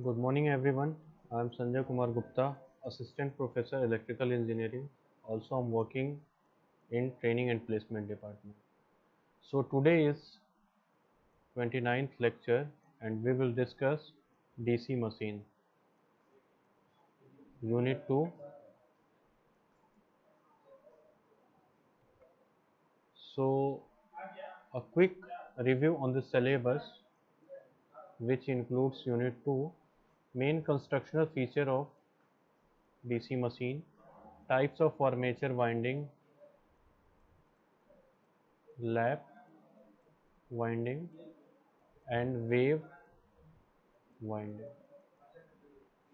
Good morning, everyone. I am Sanjay Kumar Gupta, Assistant Professor Electrical Engineering. Also, I'm working in Training and Placement Department. So, today is 29th lecture and we will discuss DC machine, Unit 2. So, a quick review on the syllabus, which includes Unit 2, main constructional feature of DC machine, types of armature winding, lap winding, and wave winding.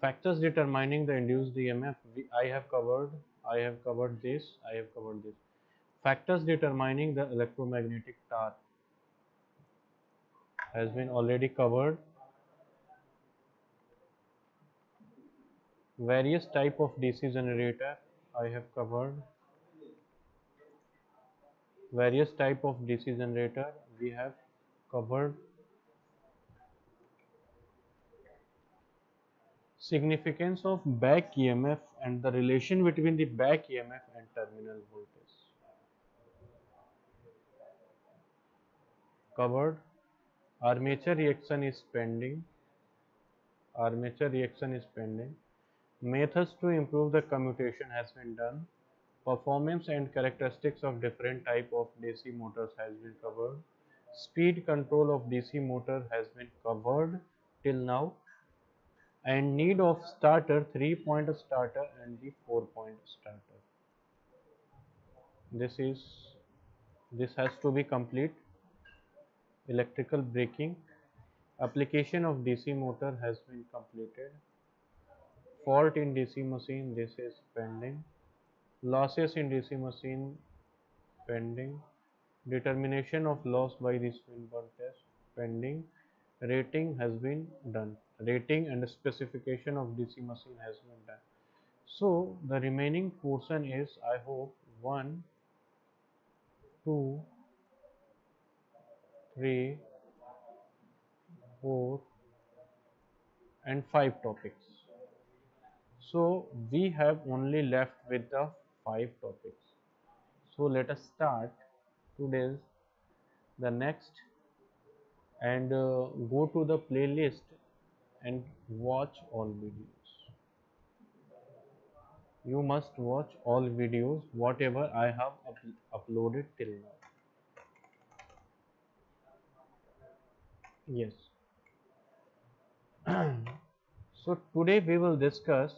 Factors determining the induced EMF. I have covered. I have covered this. I have covered this. Factors determining the electromagnetic torque has been already covered. Various type of DC generator I have covered. Various type of DC generator we have covered. Significance of back EMF and the relation between the back EMF and terminal voltage. Covered. Armature reaction is pending. Armature reaction is pending. Methods to improve the commutation has been done. Performance and characteristics of different type of DC motors has been covered. Speed control of DC motor has been covered till now. And need of starter, 3-point starter and the 4-point starter. This has to be complete. Electrical braking. Application of DC motor has been completed. Fault in DC machine, this is pending. Losses in DC machine, pending. Determination of loss by the Swinburne test, pending. Rating has been done. Rating and specification of DC machine has been done. So the remaining portion is, I hope, 1, 2, 3, 4 and 5 topics. So we have only left with the 5 topics. So let us start today's the next and go to the playlist and watch all videos. You must watch all videos whatever I have uploaded till now. Yes. So today we will discuss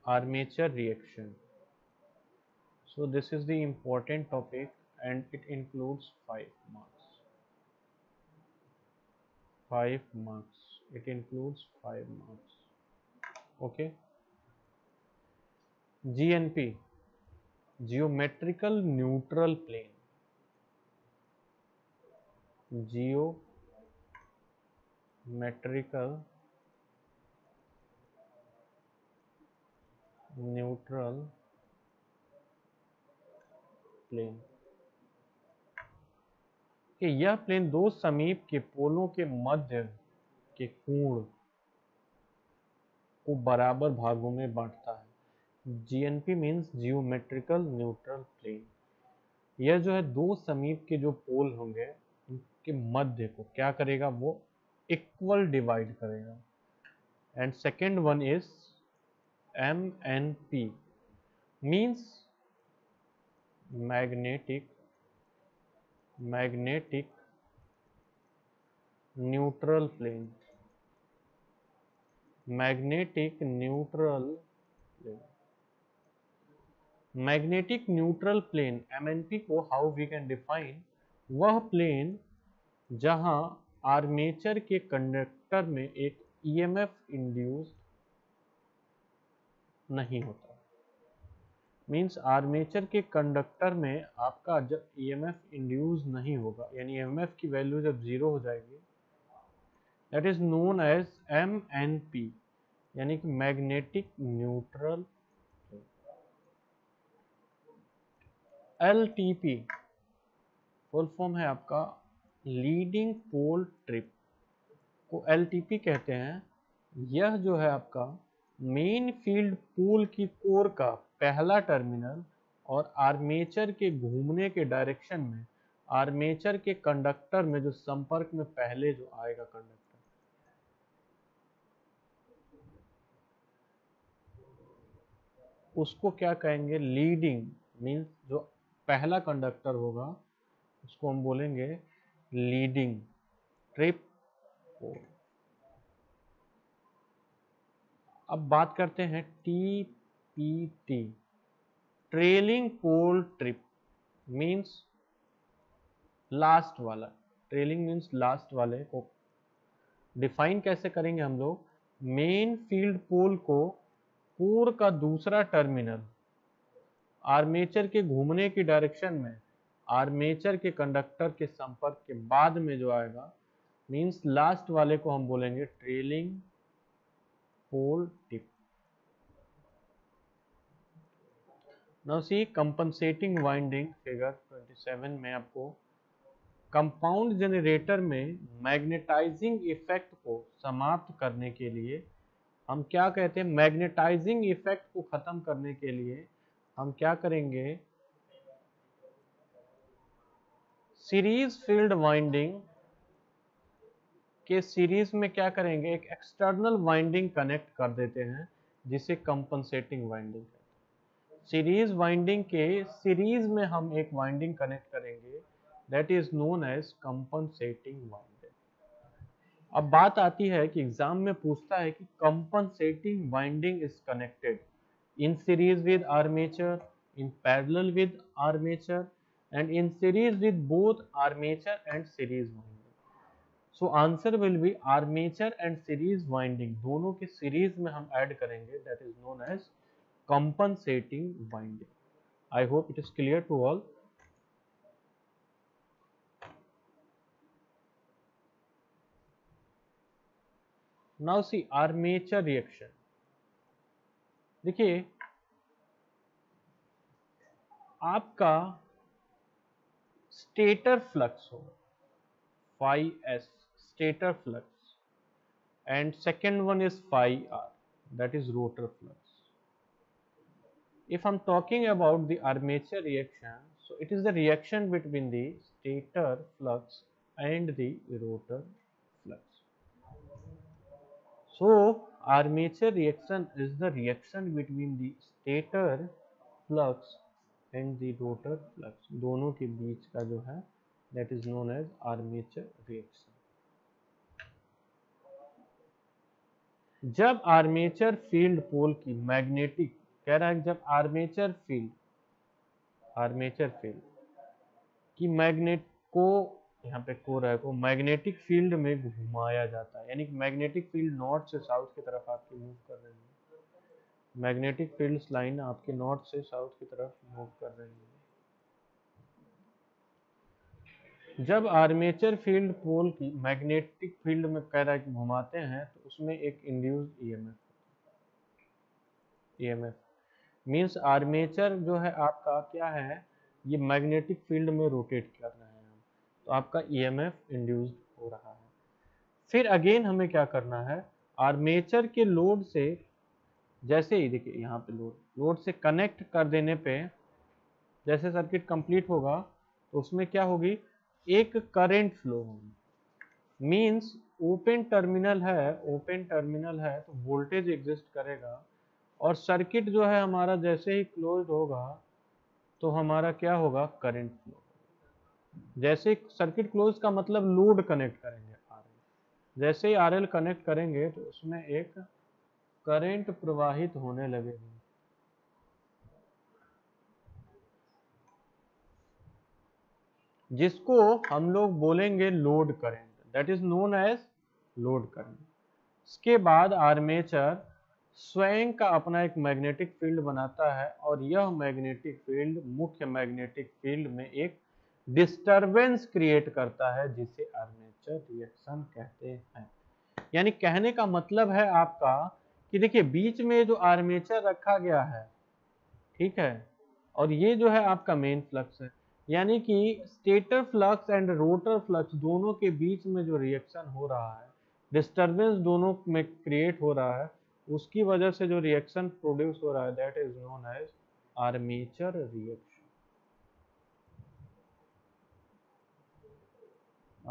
armature reaction. So this is the important topic and it includes 5 marks. 5 marks. It includes 5 marks. Okay. GNP, geometrical neutral plane. Geometrical neutral plane कि यह plane दो समीप के पोलों के मध्य के कोण को बराबर भागों में बांटता है. GNP means geometrical neutral plane. यह जो है दो समीप के जो पोल होंगे उनके मध्य को क्या करेगा, वो इक्वल डिवाइड करेगा. And second one is MNP means magnetic neutral plane. Magnetic neutral plane. Magnetic neutral plane MNP को हाउ वी कैन डिफाइन, वह प्लेन जहां आर्मेचर के कंडक्टर में एक EMF इंड्यूस नहीं होता. मीन्स आर्मेचर के कंडक्टर में आपका जब EMF इंड्यूस नहीं होगा, यानी EMF की वैल्यू जब 0 हो जाएगी, that is known as MNP, यानी कि magnetic neutral. LTP full form है आपका लीडिंग पोल ट्रिप. को एलटीपी कहते हैं। यह जो है आपका मेन फील्ड पोल की कोर का पहला टर्मिनल और आर्मेचर के घूमने के डायरेक्शन में आर्मेचर के कंडक्टर में जो संपर्क में पहले जो आएगा कंडक्टर, उसको क्या कहेंगे, लीडिंग। मीन्स जो पहला कंडक्टर होगा उसको हम बोलेंगे लीडिंग ट्रिप पोल। अब बात करते हैं टीपीटी, ट्रेलिंग पोल ट्रिप मीन्स लास्ट वाला। ट्रेलिंग मीन्स लास्ट वाले को डिफाइन कैसे करेंगे हम लोग, मेन फील्ड पोल को कोर का दूसरा टर्मिनल आर्मेचर के घूमने की डायरेक्शन में आर्मेचर के कंडक्टर के संपर्क के बाद में जो आएगा, मीन्स लास्ट वाले को हम बोलेंगे trailing pole tip. Now C compensating winding figure 27 में आपको कंपाउंड जनरेटर में मैग्नेटाइजिंग इफेक्ट को समाप्त करने के लिए हम क्या कहते हैं, मैग्नेटाइजिंग इफेक्ट को खत्म करने के लिए हम क्या करेंगे, सीरीज फील्ड वाइंडिंग के सीरीज में क्या करेंगे, एक एक्सटर्नल वाइंडिंग कनेक्ट कर देते हैं जिसे कंपनसेटिंग वाइंडिंग कहते हैं। सीरीज वाइंडिंग के सीरीज में हम एक वाइंडिंग कनेक्ट करेंगे, that is known as compensating winding. अब बात आती है कि एग्जाम में पूछता है कि compensating winding is connected in series with armature, in parallel with armature and in series with both armature and series winding. So answer will be armature and series winding दोनों के सीरीज में हम add करेंगे, that is known as compensating winding. I hope it is clear to all. Now see armature reaction. देखिए आपका stator flux हो phi s, stator flux, and second one is phi r, that is rotor flux. If I'm talking about the armature reaction, so it is the reaction between the stator flux and the rotor flux. So armature reaction is the reaction between the stator flux and the rotor flux, दोनों के बीच का जो है that is known as armature reaction. जब armature field पोल की magnetic, कह रहा है जब आर्मेचर फील्ड की मैग्नेट को, यहाँ पे कोर है, को मैग्नेटिक फील्ड में घुमाया जाता है, यानी मैग्नेटिक फील्ड नॉर्थ से साउथ की तरफ आपकी मूव कर रही है, मैग्नेटिक फील्ड लाइन आपके नॉर्थ से साउथ की तरफ मूव कर रही है। जब आर्मेचर फील्ड पोल की मैग्नेटिक फील्ड में कह रहा है कि घुमाते हैं तो उसमें एक इंड्यूस्ड ईएमएफ मींस आर्मेचर जो है आपका क्या है, ये मैग्नेटिक फील्ड में रोटेट कर रहे हैं हम, तो आपका ईएमएफ इंड्यूस्ड हो रहा है। फिर अगेन हमें क्या करना है, आर्मेचर के लोड से, जैसे ही देखिए यहाँ पे लोड से कनेक्ट कर देने पे जैसे सर्किट कंप्लीट होगा तो उसमें क्या होगी, एक करंट फ्लो होगी। मींस ओपन टर्मिनल है तो वोल्टेज एग्जिस्ट करेगा, और सर्किट जो है हमारा जैसे ही क्लोज होगा तो हमारा क्या होगा, करंट फ्लो। जैसे सर्किट क्लोज का मतलब लोड कनेक्ट करेंगे आरएल, जैसे ही आरएल कनेक्ट करेंगे तो उसमें एक करंट प्रवाहित होने लगेगी, जिसको हम लोग बोलेंगे load current, that is known as load current. इसके बाद आर्मेचर स्वयं का अपना एक मैग्नेटिक फील्ड बनाता है, और यह मैग्नेटिक फील्ड मुख्य मैग्नेटिक फील्ड में एक डिस्टरबेंस क्रिएट करता है, जिसे आर्मेचर रिएक्शन कहते हैं। यानी कहने का मतलब है आपका कि देखिए बीच में जो आर्मेचर रखा गया है, ठीक है, और ये जो है आपका मेन फ्लक्स है, यानी कि stator flux and rotor flux दोनों के बीच में जो रिएक्शन हो रहा है, डिस्टरबेंस दोनों में क्रिएट हो रहा है, उसकी वजह से जो रिएक्शन प्रोड्यूस हो रहा है that is known as armature reaction.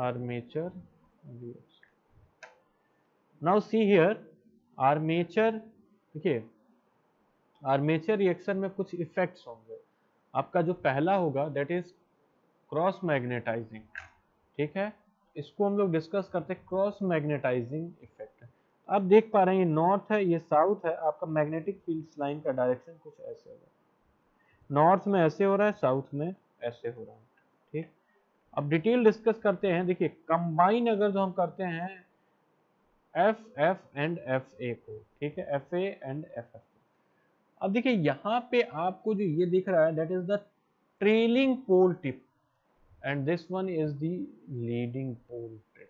Armature reaction. Now see here, armature, देखिए आर्मेचर रिएक्शन में कुछ इफेक्ट्स होंगे। आपका जो पहला होगा दैट इज क्रॉस मैग्नेटाइजिंग, ठीक है, इसको हम लोग डिस्कस करते हैं, क्रॉस मैग्नेटाइजिंग इफेक्ट। आप देख पा रहे हैं ये नॉर्थ है, ये साउथ है, आपका मैग्नेटिक फील्ड लाइन का डायरेक्शन कुछ ऐसे होगा, नॉर्थ में ऐसे हो रहा है, साउथ में ऐसे हो रहा है, ठीक। अब डिटेल डिस्कस करते हैं। देखिए कंबाइन अगर जो हम करते हैं F F and F A को, ठीक है, F A and F F. अब देखिए यहाँ पे आपको जो ये दिख रहा है that is the trailing pole tip and this one is the leading pole tip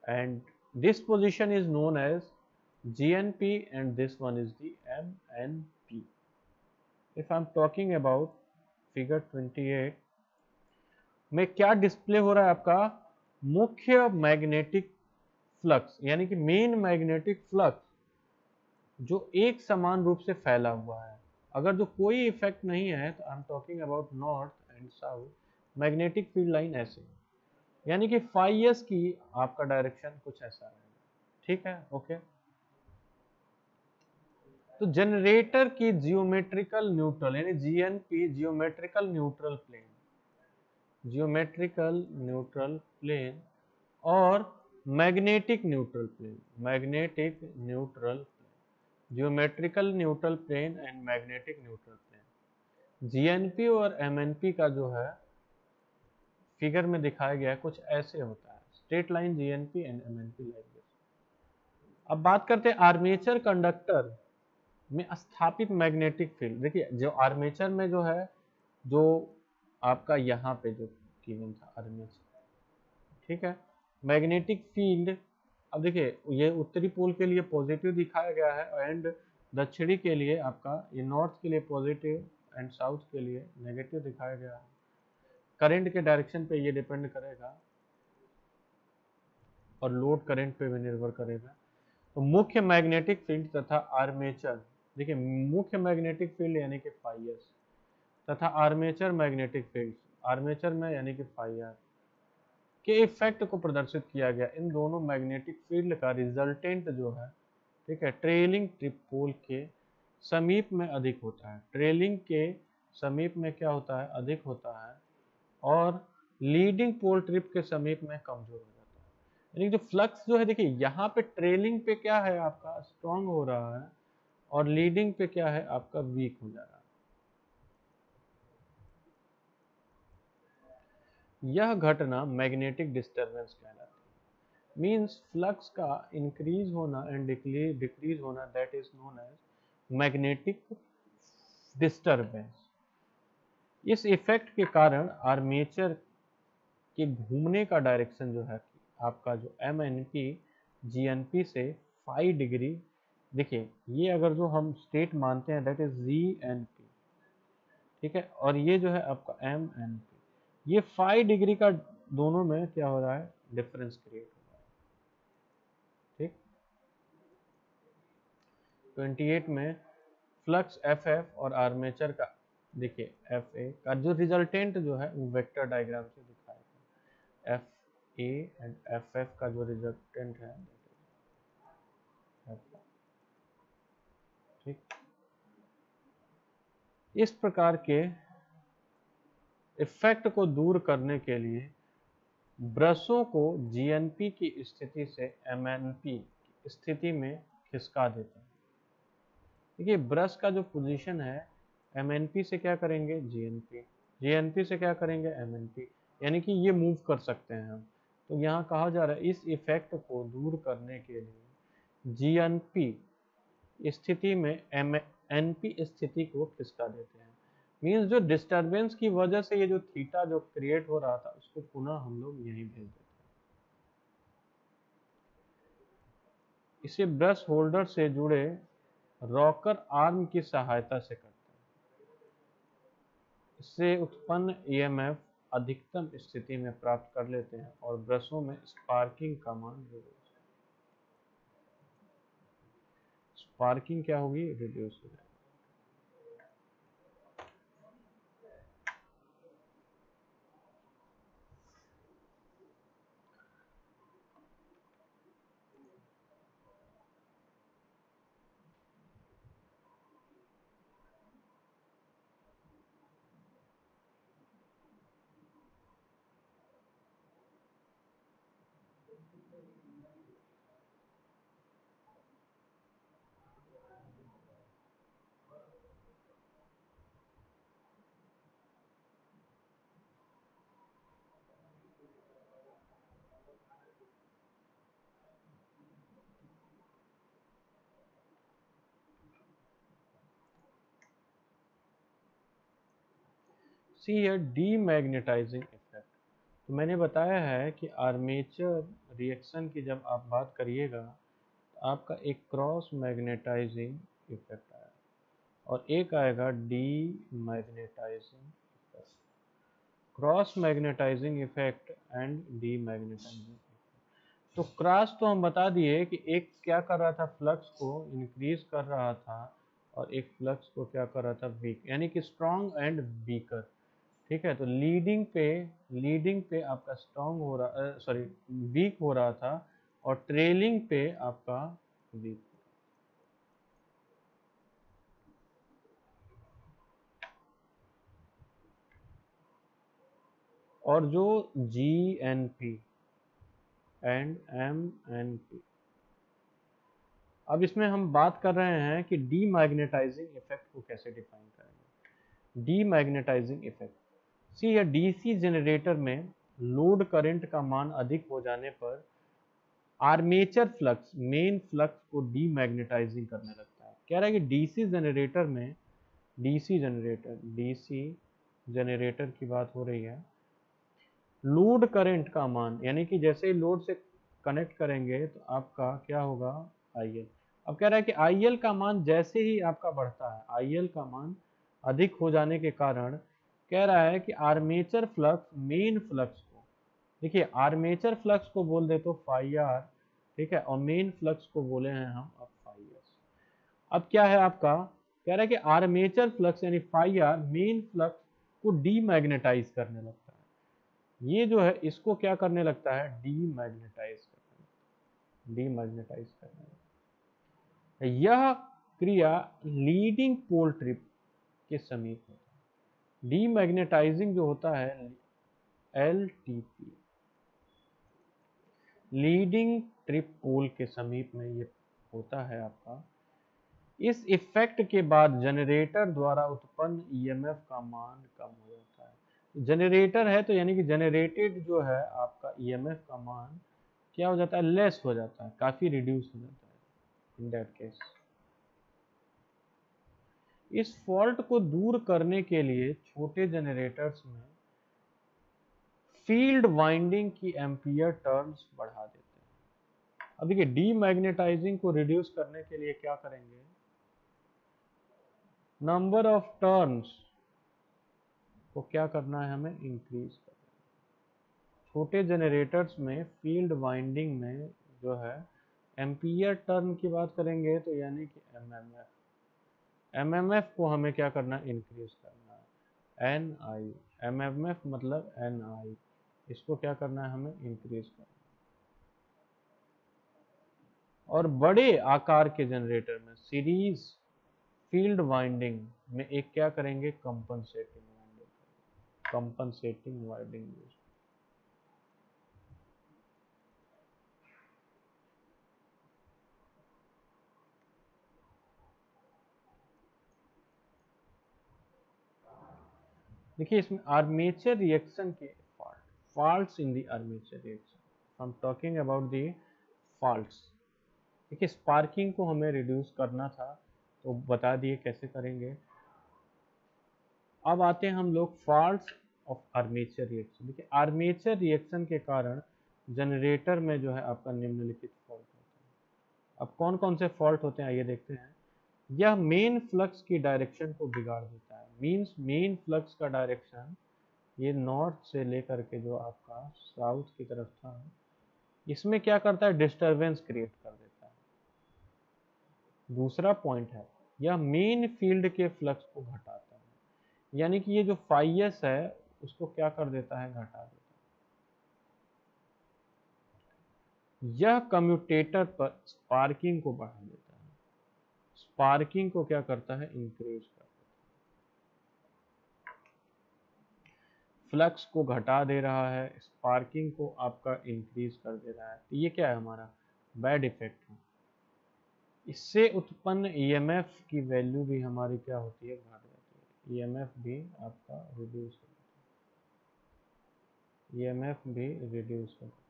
and this position is known as GNP and this one is the MNP. If I'm talking about figure 28 में क्या display हो रहा है, आपका मुख्य magnetic flux यानी कि main magnetic flux जो एक समान रूप से फैला हुआ है। अगर जो कोई इफेक्ट नहीं है तो I am talking about north and south, magnetic field line ऐसे, यानी कि फाई एस की आपका डायरेक्शन कुछ ऐसा है, ठीक है, ओके। तो जनरेटर की जियोमेट्रिकल न्यूट्रल यानी GNP, geometrical neutral plane, geometrical neutral plane और magnetic neutral plane, magnetic neutral plane, geometrical neutral plane and magnetic neutral plane. GNP और एमएनपी का जो है फिगर में दिखाया गया है कुछ ऐसे होता है, straight line GNP and MNP like this. अब बात करते हैं आर्मेचर कंडक्टर में स्थापित मैग्नेटिक फील्ड। देखिए जो आर्मेचर में जो है, जो आपका यहाँ पे जो गिवन था आर्मेचर, ठीक है, मैग्नेटिक फील्ड। अब देखिए ये उत्तरी पोल के लिए पॉजिटिव दिखाया गया है एंड दक्षिणी के लिए आपका, ये नॉर्थ के लिए पॉजिटिव एंड साउथ के लिए नेगेटिव दिखाया गया है। करंट के डायरेक्शन पे ये डिपेंड करेगा और लोड करंट पे भी निर्भर करेगा। तो मुख्य मैग्नेटिक फील्ड तथा आर्मेचर, देखिए मुख्य मैग्नेटिक फील्ड यानी कि फाई एस तथा आर्मेचर मैग्नेटिक फील्ड, आर्मेचर में यानी कि फाई आर के इफेक्ट को प्रदर्शित किया गया। इन दोनों मैग्नेटिक फील्ड का रिजल्टेंट जो है, ठीक है, ट्रेलिंग ट्रिप पोल के समीप में अधिक होता है, ट्रेलिंग के समीप में क्या होता है, अधिक होता है, और लीडिंग पोल ट्रिप के समीप में कमजोर हो जाता है। यानी जो फ्लक्स जो है, देखिए यहाँ पे ट्रेलिंग पे क्या है आपका स्ट्रॉन्ग हो रहा है और लीडिंग पे क्या है आपका वीक हो जा रहा है। यह घटना मैग्नेटिक डिस्टरबेंस कहलाती है। मींस फ्लक्स का इंक्रीज होना एंड डिक्रीज होना that is known as magnetic disturbance. इस इफेक्ट के कारण आर्मेचर के घूमने का डायरेक्शन जो है आपका जो M N P G N P से 5 डिग्री, देखिए ये अगर जो हम स्टेट मानते हैं that is G N P, ठीक है, और ये जो है आपका एम एन पी, ये 5 डिग्री का दोनों में क्या हो रहा है, डिफरेंस क्रिएट हो रहा है, ठीक। 28 में फ्लक्स एफ एफ और आर्मेचर का, देखिए एफ ए का जो रिजल्टेंट जो है वो वेक्टर डायग्राम से दिखाया गया, F A and F F का जो रिजल्टेंट है, ठीक। इस प्रकार के इफेक्ट को दूर करने के लिए ब्रशों को जीएनपी की स्थिति से एमएनपी की स्थिति में खिसका देते हैं। देखिए ब्रश का जो पोजीशन है, एमएनपी से क्या करेंगे जीएनपी, जीएनपी से क्या करेंगे एमएनपी, यानी कि ये मूव कर सकते हैं हम। तो यहाँ कहा जा रहा है इस इफेक्ट को दूर करने के लिए जीएनपी स्थिति में एमएनपी स्थिति को खिसका देते हैं। मींस जो डिस्टरबेंस की वजह से ये जो थीटा जो क्रिएट हो रहा था उसको पुनः हम लोग यहीं भेज देते हैं। इसे ब्रश होल्डर से जुड़े रॉकर आर्म की सहायता से करते हैं। इससे उत्पन्न ईएमएफ अधिकतम स्थिति में प्राप्त कर लेते हैं और ब्रशों में स्पार्किंग का मान स्पार्किंग क्या होगी, रिड्यूस हो जाएगी। सी है डीमैग्नेटाइजिंग इफेक्ट। तो मैंने बताया है कि आर्मेचर रिएक्शन की जब आप बात करिएगा तो आपका एक क्रॉस मैग्नेटाइजिंग इफेक्ट आएगा और एक आएगा demagnetising effect. Cross magnetising effect and demagnetising. तो क्रॉस तो हम बता दिए कि एक क्या कर रहा था, फ्लक्स को इंक्रीज कर रहा था और एक फ्लक्स को क्या कर रहा था, वीक, यानी कि स्ट्रॉन्ग एंड वीकर। ठीक है, तो लीडिंग पे आपका स्ट्रॉन्ग हो रहा, सॉरी वीक हो रहा था और ट्रेलिंग पे आपका वीक। और जो GNP एंड MNP, अब इसमें हम बात कर रहे हैं कि डीमैग्नेटाइजिंग इफेक्ट को कैसे डिफाइन करेंगे। डीमैग्नेटाइजिंग इफेक्ट, सी या डीसी जनरेटर में लोड करंट का मान अधिक हो जाने पर आर्मेचर फ्लक्स मेन फ्लक्स को डीमैग्नेटाइजिंग करने लगता है। कह रहा है कि डीसी जनरेटर की बात हो रही है। लोड करंट का मान, यानी कि जैसे ही लोड से कनेक्ट करेंगे तो आपका क्या होगा, IL। अब कह रहा है कि IL का मान जैसे ही आपका बढ़ता है, IL का मान अधिक हो जाने के कारण कह रहा है कि आर्मेचर फ्लक्स मेन फ्लक्स को, देखिए आर्मेचर फ्लक्स को बोल दे तो फाई आर, ठीक है, और मेन फ्लक्स को बोले हैं हम अब फाई एस। अब क्या है आपका, कह रहा है कि आर्मेचर फ्लक्स यानी फाई आर मेन फ्लक्स को डीमैग्नेटाइज करने लगता है। ये जो है इसको क्या करने लगता है, डीमैग्नेटाइज करने लगता है। यह क्रिया लीडिंग पोल ट्रिप के समीप होता है। डीमैग्नेटाइजिंग जो होता है LTP, लीडिंग ट्रिप पोल के समीप में ये होता है आपका। इस इफेक्ट के बाद जनरेटर द्वारा उत्पन्न EMF का मान कम हो जाता है। जनरेटर है तो यानी कि जनरेटेड जो है आपका EMF का मान क्या हो जाता है, लेस हो जाता है, काफी रिड्यूस हो जाता है इन दैट केस। इस फॉल्ट को दूर करने के लिए छोटे जनरेटर्स में फील्ड वाइंडिंग की एम्पियर टर्न्स बढ़ा देते हैं। अब देखिए डीमैग्नेटाइजिंग को रिड्यूस करने के लिए क्या करेंगे, नंबर ऑफ टर्न्स को क्या करना है, हमें इंक्रीज करना है। छोटे जनरेटर्स में फील्ड वाइंडिंग में जो है एम्पियर टर्न की बात करेंगे तो यानी कि एमएमएफ को हमें क्या करना है, इंक्रीज करना है। NI, एमएमएफ मतलब NI, इसको क्या करना है, हमें इंक्रीज करना है। और बड़े आकार के जनरेटर में सीरीज फील्ड वाइंडिंग में एक क्या करेंगे, कंपनसेटिंग वाइंडिंग यूज। देखिए इसमें आर्मेचर रिएक्शन के faults in the armature reaction, I am talking about the faults. देखिए स्पार्किंग को हमें रिड्यूस करना था तो बता दिए कैसे करेंगे। अब आते हैं हम लोग फॉल्ट्स ऑफ आर्मेचर रिएक्शन। देखिए आर्मेचर रिएक्शन के कारण जनरेटर में जो है आपका निम्नलिखित फॉल्ट होता है। अब कौन कौन से फॉल्ट होते हैं आइए देखते हैं। यह मेन फ्लक्स की डायरेक्शन को बिगाड़ देता है, मींस मेन फ्लक्स का डायरेक्शन ये नॉर्थ से लेकर के जो आपका साउथ की तरफ था, इसमें क्या करता है, डिस्टरबेंस क्रिएट कर देता है। दूसरा पॉइंट है, यह मेन फील्ड के फ्लक्स को घटाता है, यानी कि ये जो फाई एस है उसको क्या कर देता है, घटा देता है। यह कम्यूटेटर पर स्पार्किंग को बढ़ा देता है, स्पार्किंग को क्या करता है, इंक्रीज करता है, फ्लक्स को घटा दे रहा है, स्पार्किंग को आपका इंक्रीज कर दे रहा है। तो ये क्या है, हमारा बैड इफेक्ट है। इससे उत्पन्न ईएमएफ की वैल्यू भी हमारी क्या होती है, घट जाती है। ईएमएफ भी आपका रिड्यूस होता है, ईएमएफ भी रिड्यूस होता है।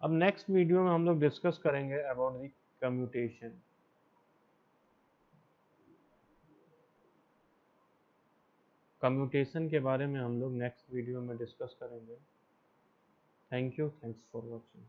अब नेक्स्ट वीडियो में हम लोग डिस्कस करेंगे अबाउट द कम्यूटेशन। कम्यूटेशन के बारे में हम लोग नेक्स्ट वीडियो में डिस्कस करेंगे। Thank you, thanks for watching.